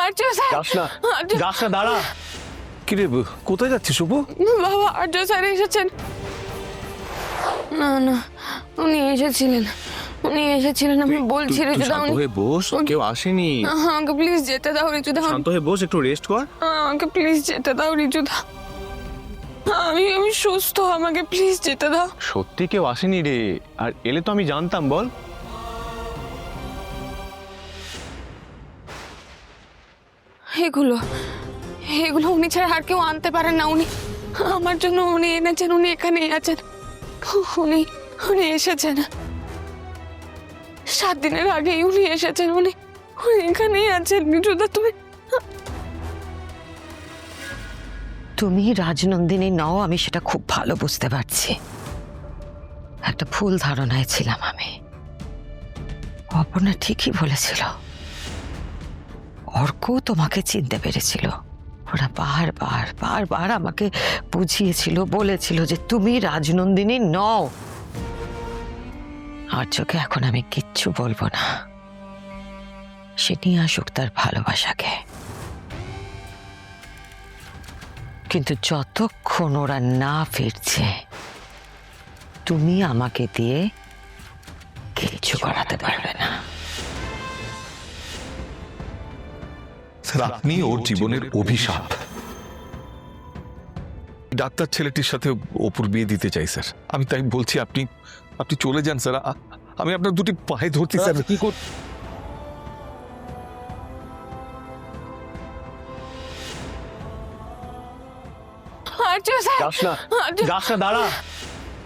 আর্য sir, যাস না, যাস না, দাঁড়া। কিরে, কোথায় যাচ্ছিস শুভ? বাবা আর্য স্যার এসেছেন। না না, উনি এসেছিলেন, আমি বলছি রিজুদা। শান্ত হয়ে বস, কেউ আসেনি। আমাকে প্লিজ যেতে দাও রিজুদা। শান্ত হয়ে বস, একটু রেস্ট কর। আমাকে প্লিজ যেতে দাও রিজুদা, আমি সুস্থ, আমাকে প্লিজ যেতে দাও। সত্যি কেউ আসেনি রে, আর এলে তো আমি জানতাম। বল। এগুলো উনি ছাড়া আর কেউ আনতে পারেন না। উনি আমার জন্য উনি এনেছেন, উনি এখানে আছেন, উনি এসেছেন 7 দিনের আগেই উনি এসেছেন, উনি এখানেই আছেন। রিজুদা তুমি রাজনন্দিনী নও, আমি সেটা খুব ভালো বুঝতে পারছি। একটা ভুল ধারণায় ছিলাম আমি। অপর্ণা ঠিকই বলেছিল, অর্ক তোমাকে চিনতে পেরেছিল। ওরা বারবার আমাকে বুঝিয়েছিল, বলেছিল যে তুমি রাজনন্দিনী নও। আর্যকে এখন আমি কিচ্ছু বলবো না, সে নিয়ে আসুক তার ভালোবাসাকে। কিন্তু যতক্ষণ ওরা না ফিরছে, তুমি আমাকে দিয়ে কিছু করাতে পারবে না। স্যার, আপনি ওর জীবনের অভিশাপ। ডাক্তার ছেলেটির সাথে অপুর বিয়ে দিতে চাই স্যার। আমি তাই বলছি, আপনি চলে যান স্যার। আমি আপনার দুটি পায়ে ধরছি স্যার। কি কর? আর্য স্যার, যাস না, যাস না, দাঁড়া।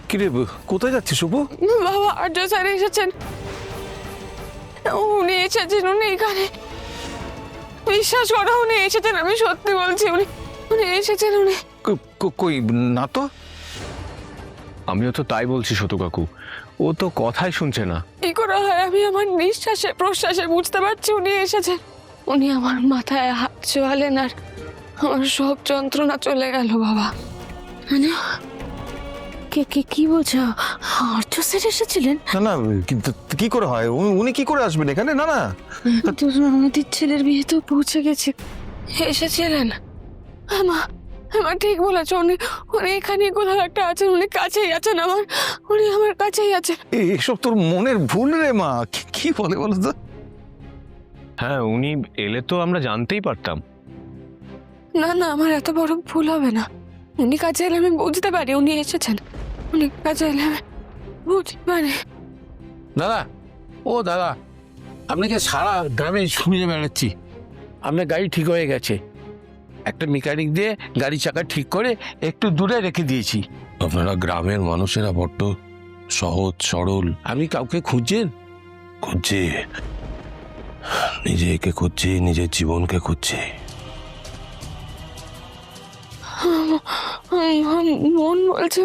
কিরে, কোথায় যাচ্ছিস শুভ? বাবা আর্য স্যার এসেছেন, উনি এখানে। বিশ্বাস করো, উনি এসেছেন, আমি সত্যি বলছি। উনি এসেছেন। কই না তো। আমিও তো তাই বলছি শতু কাকু, ও তো কথাই শুনছে না। কি করে হয়, আমি আমার নিঃশ্বাসে প্রশ্বাসে বুঝতে পারছি উনি এসেছেন। উনি আমার মাথায় হাত ছোঁয়ালেন আর আমার সব যন্ত্রণা চলে গেল। বাবা মানে কি বলছো? আর্য স্যার এসেছিলেন? না না, কিন্তু কি করে হয়? উনি কি করে আসবেন এখানে? না না, আমাদের ছেলের বিয়ে তো পৌঁছে গেছে। এসেছিলেন? আমার ঠিক বলেছ, উনি এখানে কোথাও একটা আছেন, উনি কাছেই আছেন উনি আমার কাছেই আছেন। এইসব তোর মনের ভুল রে মা। কি বলে বলো তো? হ্যাঁ, উনি এলে তো আমরা জানতেই পারতাম। না না, আমার এত বড় ভুল হবে না। উনি কাছে এলে আমি বুঝতে পারি উনি এসেছেন। উনি কাছে এলে আমি বুঝতে পারি। দাদা, ও দাদা, আপনাকে সারা গ্রামে খুঁজে বেড়াচ্ছি। আপনার গাড়ি ঠিক হয়ে গেছে। একটা মেকানিক দিয়ে গাড়ি চাকা ঠিক করে একটু দূরে রেখে দিয়েছি। আপনারা গ্রামের মানুষেরা বড্ড সহজ সরল। আপনি কাউকে খুঁজছেন? খুঁজছি, নিজেকে খুঁজছি, নিজের জীবনকে খুঁজছি। মন বলছে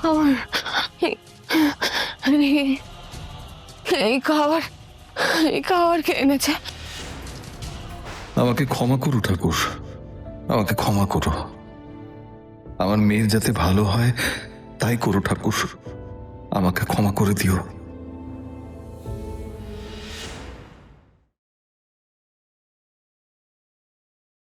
খাবার, এই খাবার কে এনেছে? আমাকে ক্ষমা করো ঠাকুর, আমাকে ক্ষমা করো। আমার মেয়ের যাতে ভালো হয় তাই করো ঠাকুর, আমাকে ক্ষমা করে দিও।